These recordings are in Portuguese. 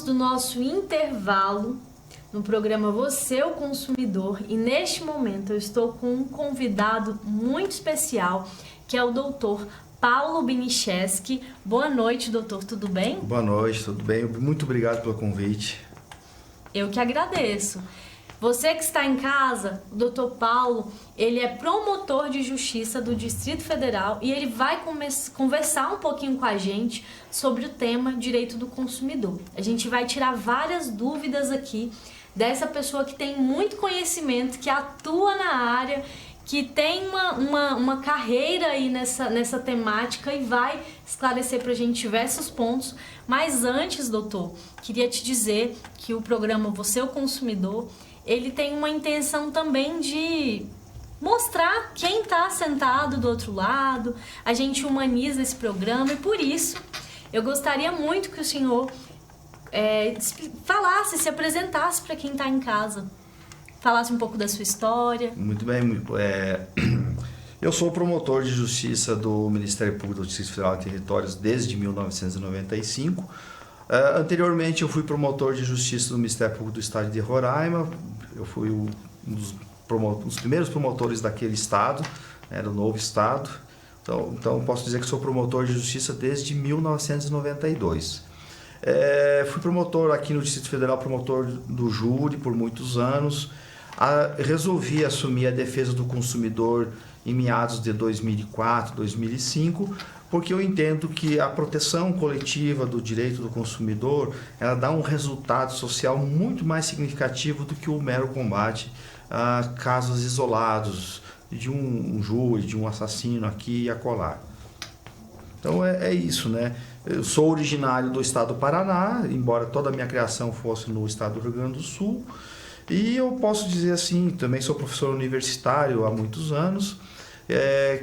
do nosso intervalo no programa Você, o Consumidor, e neste momento eu estou com um convidado muito especial, que é o doutor Paulo Binicheski. Boa noite, doutor, tudo bem? Boa noite, tudo bem? Muito obrigado pelo convite. Eu que agradeço. Você que está em casa, o doutor Paulo, ele é promotor de justiça do Distrito Federal e ele vai conversar um pouquinho com a gente sobre o tema direito do consumidor. A gente vai tirar várias dúvidas aqui dessa pessoa que tem muito conhecimento, que atua na área, que tem uma carreira aí nessa temática e vai esclarecer para a gente diversos pontos. Mas antes, doutor, queria te dizer que o programa Você, o Consumidor, ele tem uma intenção também de mostrar quem está sentado do outro lado. A gente humaniza esse programa e por isso eu gostaria muito que o senhor falasse, se apresentasse para quem está em casa. Falasse um pouco da sua história. Muito bem. Eu sou promotor de justiça do Ministério Público do Distrito Federal e Territórios desde 1995. Anteriormente eu fui promotor de justiça do Ministério Público do Estado de Roraima. Eu fui um dos primeiros promotores daquele estado, era o novo estado. Então posso dizer que sou promotor de justiça desde 1992. Fui promotor aqui no Distrito Federal, promotor do júri por muitos anos. Resolvi assumir a defesa do consumidor em meados de 2004, 2005, porque eu entendo que a proteção coletiva do direito do consumidor, ela dá um resultado social muito mais significativo do que o mero combate a casos isolados de um júri, de um assassino aqui e acolá. Então é isso, né? Eu sou originário do estado do Paraná, embora toda a minha criação fosse no estado do Rio Grande do Sul. E eu posso dizer assim, também sou professor universitário há muitos anos,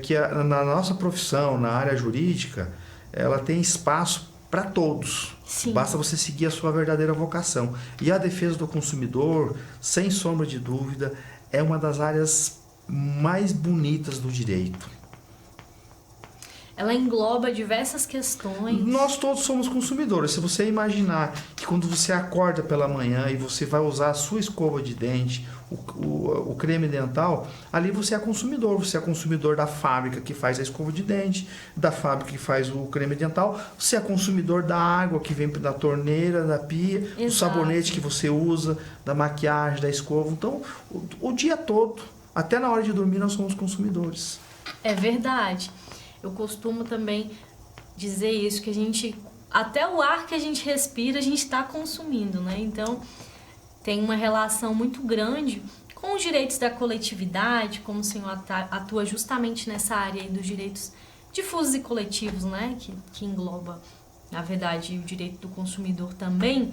que na nossa profissão, na área jurídica, ela tem espaço para todos. Sim. Basta você seguir a sua verdadeira vocação. E a defesa do consumidor, sem sombra de dúvida, é uma das áreas mais bonitas do direito. Ela engloba diversas questões. Nós todos somos consumidores. Se você imaginar que quando você acorda pela manhã e você vai usar a sua escova de dente, o creme dental, ali você é consumidor. Você é consumidor da fábrica que faz a escova de dente, da fábrica que faz o creme dental. Você é consumidor da água que vem da torneira, da pia, Exato. do sabonete que você usa, da maquiagem, da escova. Então, o dia todo, até na hora de dormir, nós somos consumidores. É verdade. Eu costumo também dizer isso, que a gente, até o ar que a gente respira, a gente está consumindo, né? Então, tem uma relação muito grande com os direitos da coletividade, como o senhor atua justamente nessa área aí dos direitos difusos e coletivos, né? Que engloba, na verdade, o direito do consumidor também.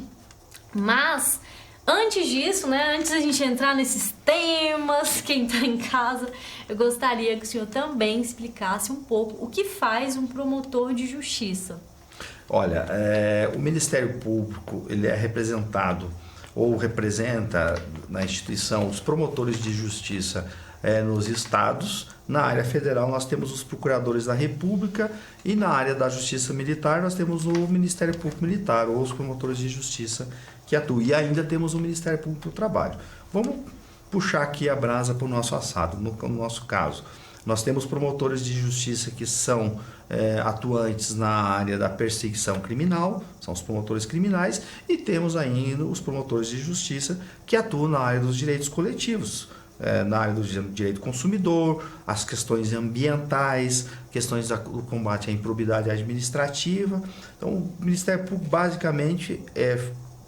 Mas antes disso, né, antes da gente entrar nesses temas, quem está em casa, eu gostaria que o senhor também explicasse um pouco o que faz um promotor de justiça. Olha, o Ministério Público, ele é representado ou representa na instituição os promotores de justiça nos estados. Na área federal nós temos os procuradores da República e na área da Justiça Militar nós temos o Ministério Público Militar ou os promotores de justiça que atuam. E ainda temos o Ministério Público do Trabalho. Vamos puxar aqui a brasa para o nosso assado. No nosso caso, nós temos promotores de justiça que são atuantes na área da perseguição criminal, são os promotores criminais, e temos ainda os promotores de justiça que atuam na área dos direitos coletivos, na área do direito do consumidor, as questões ambientais, questões do combate à improbidade administrativa. Então, o Ministério Público, basicamente,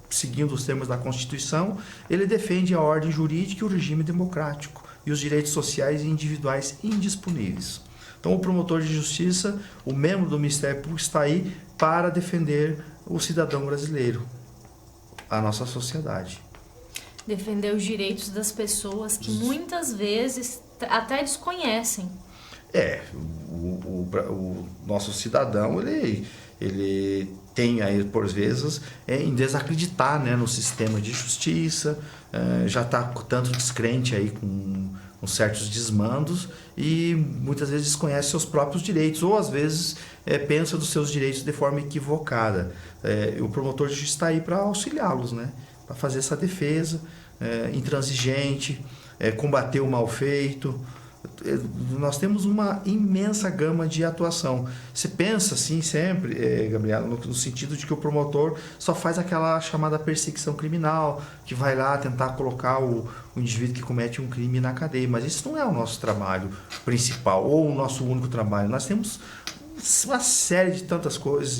seguindo os termos da Constituição, ele defende a ordem jurídica e o regime democrático e os direitos sociais e individuais indisponíveis. Então, o promotor de justiça, o membro do Ministério Público, está aí para defender o cidadão brasileiro, a nossa sociedade. Defender os direitos das pessoas que muitas vezes até desconhecem. O nosso cidadão, ele tem aí, por vezes, em desacreditar, né, no sistema de justiça, já está tanto descrente aí com certos desmandos e muitas vezes desconhece seus próprios direitos ou às vezes pensa dos seus direitos de forma equivocada. O promotor de justiça está aí para auxiliá-los, né? Para fazer essa defesa intransigente, combater o mal feito. Nós temos uma imensa gama de atuação. Você pensa assim sempre, Gabriela, no sentido de que o promotor só faz aquela chamada perseguição criminal, que vai lá tentar colocar o indivíduo que comete um crime na cadeia. Mas isso não é o nosso trabalho principal ou o nosso único trabalho. Nós temos uma série de tantas coisas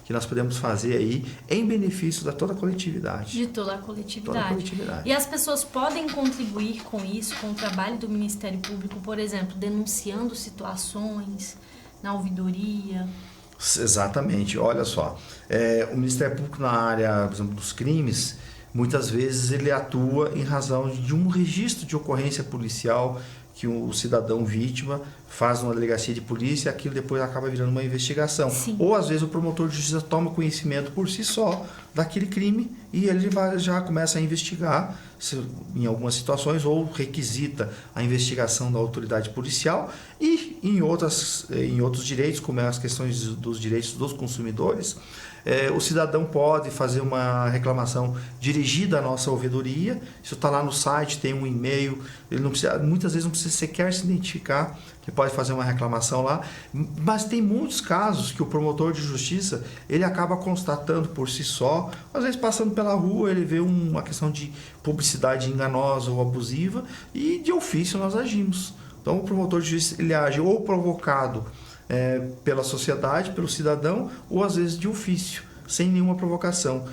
que nós podemos fazer aí em benefício da toda a coletividade. De toda a coletividade. E as pessoas podem contribuir com isso, com o trabalho do Ministério Público, por exemplo, denunciando situações na ouvidoria. Exatamente. Olha só, o Ministério Público na área, por exemplo, dos crimes, muitas vezes ele atua em razão de um registro de ocorrência policial que o cidadão vítima faz numa delegacia de polícia e aquilo depois acaba virando uma investigação. Sim. Ou às vezes o promotor de justiça toma conhecimento por si só daquele crime e ele já começa a investigar em algumas situações ou requisita a investigação da autoridade policial e em outros direitos, como as questões dos direitos dos consumidores, o cidadão pode fazer uma reclamação dirigida à nossa ouvidoria. Isso está lá no site, tem um e-mail, ele não precisa, muitas vezes não precisa sequer se identificar, que pode fazer uma reclamação lá, mas tem muitos casos que o promotor de justiça ele acaba constatando por si só, às vezes passando pela rua ele vê uma questão de publicidade enganosa ou abusiva e de ofício nós agimos. Então o promotor de justiça ele age ou provocado pela sociedade, pelo cidadão, ou às vezes de ofício, sem nenhuma provocação,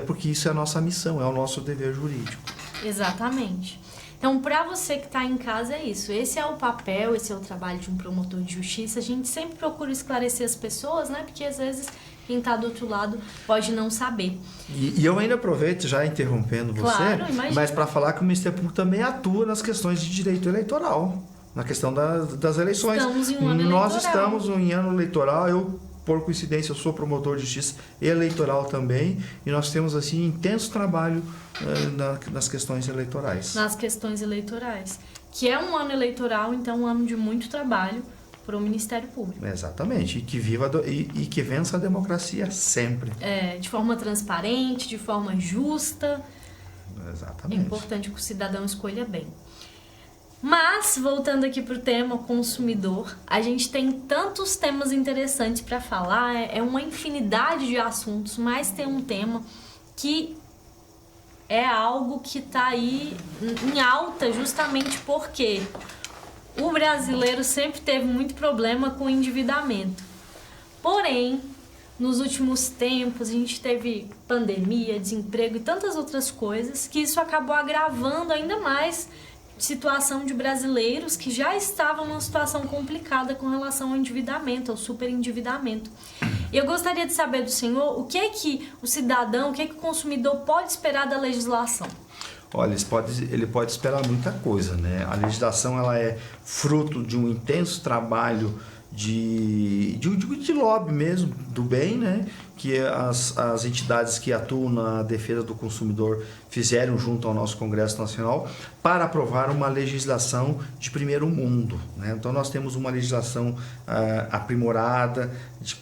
porque isso é a nossa missão, é o nosso dever jurídico. Exatamente. Então, para você que está em casa, é isso. Esse é o papel, esse é o trabalho de um promotor de justiça. A gente sempre procura esclarecer as pessoas, né? Porque às vezes quem está do outro lado pode não saber. E eu ainda aproveito, já interrompendo você, claro, mas para falar que o Ministério Público também atua nas questões de direito eleitoral. Na questão das eleições. Estamos em um ano Nós eleitoral. estamos em ano eleitoral. Eu, por coincidência, eu sou promotor de justiça eleitoral também. E nós temos assim intenso trabalho nas questões eleitorais. Nas questões eleitorais. Que é um ano eleitoral, então um ano de muito trabalho para o Ministério Público. Exatamente. E que viva e que vença a democracia sempre. De forma transparente, de forma justa. Exatamente. É importante que o cidadão escolha bem. Mas, voltando aqui para o tema consumidor, a gente tem tantos temas interessantes para falar, é uma infinidade de assuntos, mas tem um tema que é algo que está aí em alta justamente porque o brasileiro sempre teve muito problema com o endividamento. Porém, nos últimos tempos, a gente teve pandemia, desemprego e tantas outras coisas que isso acabou agravando ainda mais situação de brasileiros que já estavam numa situação complicada com relação ao endividamento, ao superendividamento. E eu gostaria de saber do senhor o que é que o cidadão, o que é que o consumidor pode esperar da legislação? Olha, ele pode esperar muita coisa, né? A legislação ela é fruto de um intenso trabalho de lobby mesmo, do bem, né? Que as entidades que atuam na defesa do consumidor fizeram junto ao nosso Congresso Nacional para aprovar uma legislação de primeiro mundo, né? Então nós temos uma legislação aprimorada,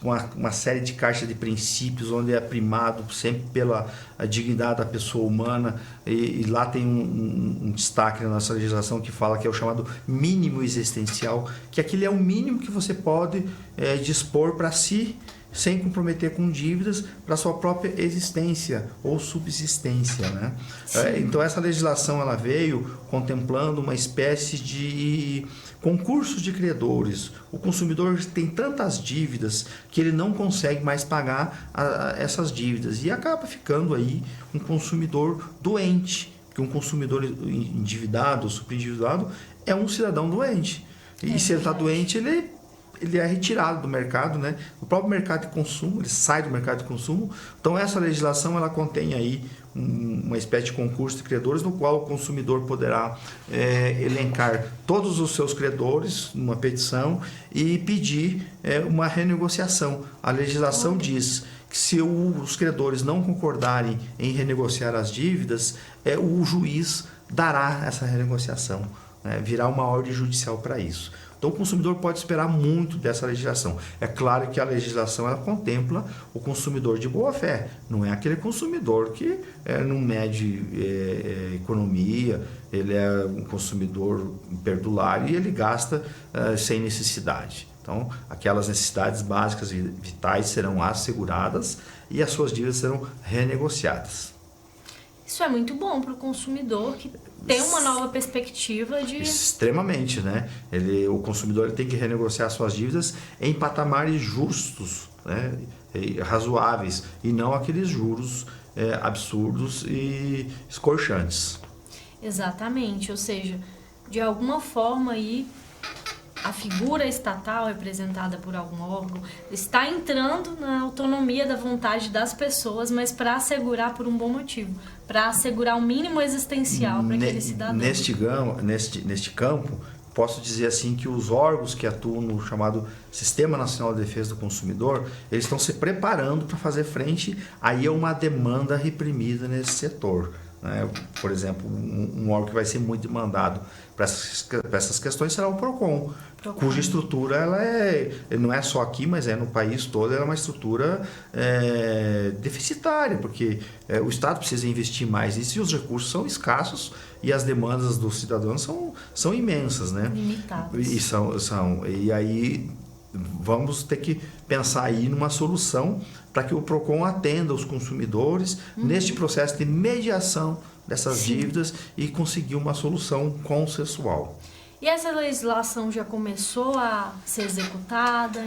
com uma série de caixas de princípios, onde é primado sempre pela dignidade da pessoa humana, e lá tem um destaque na nossa legislação que fala que é o chamado mínimo existencial, que aquele é o mínimo que você pode dispor para si, sem comprometer com dívidas para sua própria existência ou subsistência, né? Então essa legislação ela veio contemplando uma espécie de concurso de credores. O consumidor tem tantas dívidas que ele não consegue mais pagar essas dívidas e acaba ficando aí um consumidor doente, porque um consumidor endividado, superendividado, é um cidadão doente. E se ele está doente, ele é retirado do mercado, né? O próprio mercado de consumo, ele sai do mercado de consumo. Então essa legislação ela contém aí uma espécie de concurso de credores no qual o consumidor poderá elencar todos os seus credores numa petição e pedir uma renegociação. A legislação diz que se os credores não concordarem em renegociar as dívidas, o juiz dará essa renegociação. né, virar uma ordem judicial para isso. Então o consumidor pode esperar muito dessa legislação. É claro que a legislação ela contempla o consumidor de boa fé, não é aquele consumidor que não mede economia, ele é um consumidor perdulário e ele gasta sem necessidade. Então aquelas necessidades básicas e vitais serão asseguradas e as suas dívidas serão renegociadas. Isso é muito bom para o consumidor que tem uma nova perspectiva de... Extremamente, né? O consumidor tem que renegociar suas dívidas em patamares justos, né? Razoáveis, e não aqueles juros absurdos e escorchantes. Exatamente, ou seja, de alguma forma aí a figura estatal representada por algum órgão está entrando na autonomia da vontade das pessoas, mas para assegurar por um bom motivo, para assegurar o mínimo existencial para aquele cidadão. Neste campo, posso dizer assim que os órgãos que atuam no chamado Sistema Nacional de Defesa do Consumidor, eles estão se preparando para fazer frente aí a uma demanda reprimida nesse setor. Por exemplo, um órgão que vai ser muito demandado para essas questões será o PROCON, cuja estrutura ela não é só aqui, mas é no país todo, ela é uma estrutura deficitária, porque o Estado precisa investir mais nisso e os recursos são escassos e as demandas dos cidadãos são imensas, né? Limitadas. E aí vamos ter que pensar aí numa solução para que o PROCON atenda os consumidores neste processo de mediação dessas dívidas e conseguir uma solução consensual. E essa legislação já começou a ser executada?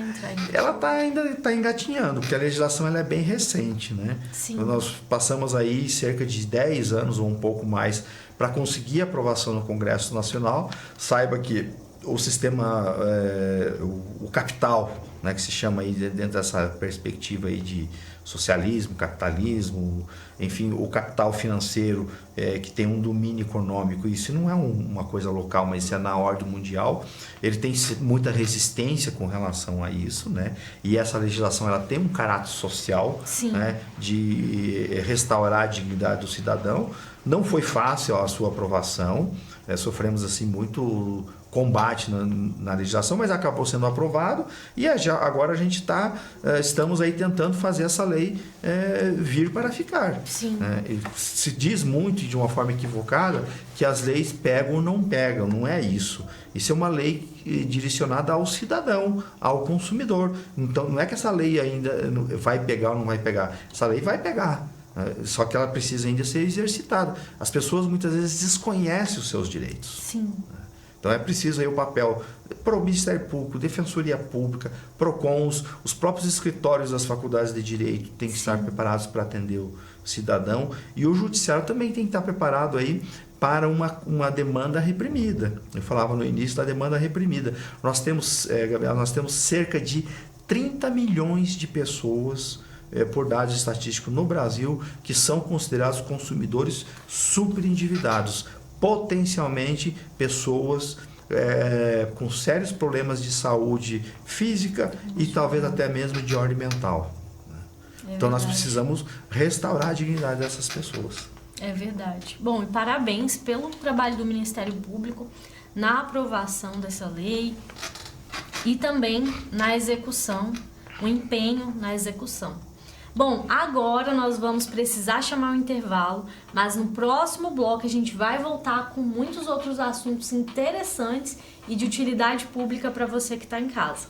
Ela ainda está engatinhando, porque a legislação ela é bem recente, né? Sim. Nós passamos aí cerca de 10 anos ou um pouco mais para conseguir aprovação no Congresso Nacional. Saiba que o sistema, o capital, né, que se chama aí dentro dessa perspectiva aí de socialismo, capitalismo, enfim, o capital financeiro que tem um domínio econômico, isso não é uma coisa local, mas isso é na ordem mundial, ele tem muita resistência com relação a isso, né? E essa legislação ela tem um caráter social, né, de restaurar a dignidade do cidadão. Não foi fácil a sua aprovação, sofremos assim muito combate na legislação, mas acabou sendo aprovado e agora a gente estamos aí tentando fazer essa lei vir para ficar. Sim. Se diz muito de uma forma equivocada que as leis pegam ou não pegam, não é isso. Isso é uma lei direcionada ao cidadão, ao consumidor. Então não é que essa lei ainda vai pegar ou não vai pegar, essa lei vai pegar. Só que ela precisa ainda ser exercitada. As pessoas muitas vezes desconhecem os seus direitos. Sim. Então é preciso aí o papel para o Ministério Público, Defensoria Pública, PROCONs, os próprios escritórios das faculdades de Direito têm que estar preparados para atender o cidadão, e o Judiciário também tem que estar preparado aí para uma demanda reprimida. Eu falava no início da demanda reprimida. Nós temos, Gabriel, cerca de 30 milhões de pessoas, por dados estatísticos no Brasil, que são considerados consumidores superendividados, potencialmente pessoas com sérios problemas de saúde física e talvez até mesmo de ordem mental. Então nós precisamos restaurar a dignidade dessas pessoas. É verdade. Bom, e parabéns pelo trabalho do Ministério Público na aprovação dessa lei e também na execução, o empenho na execução. Bom, agora nós vamos precisar chamar um intervalo, mas no próximo bloco a gente vai voltar com muitos outros assuntos interessantes e de utilidade pública para você que está em casa.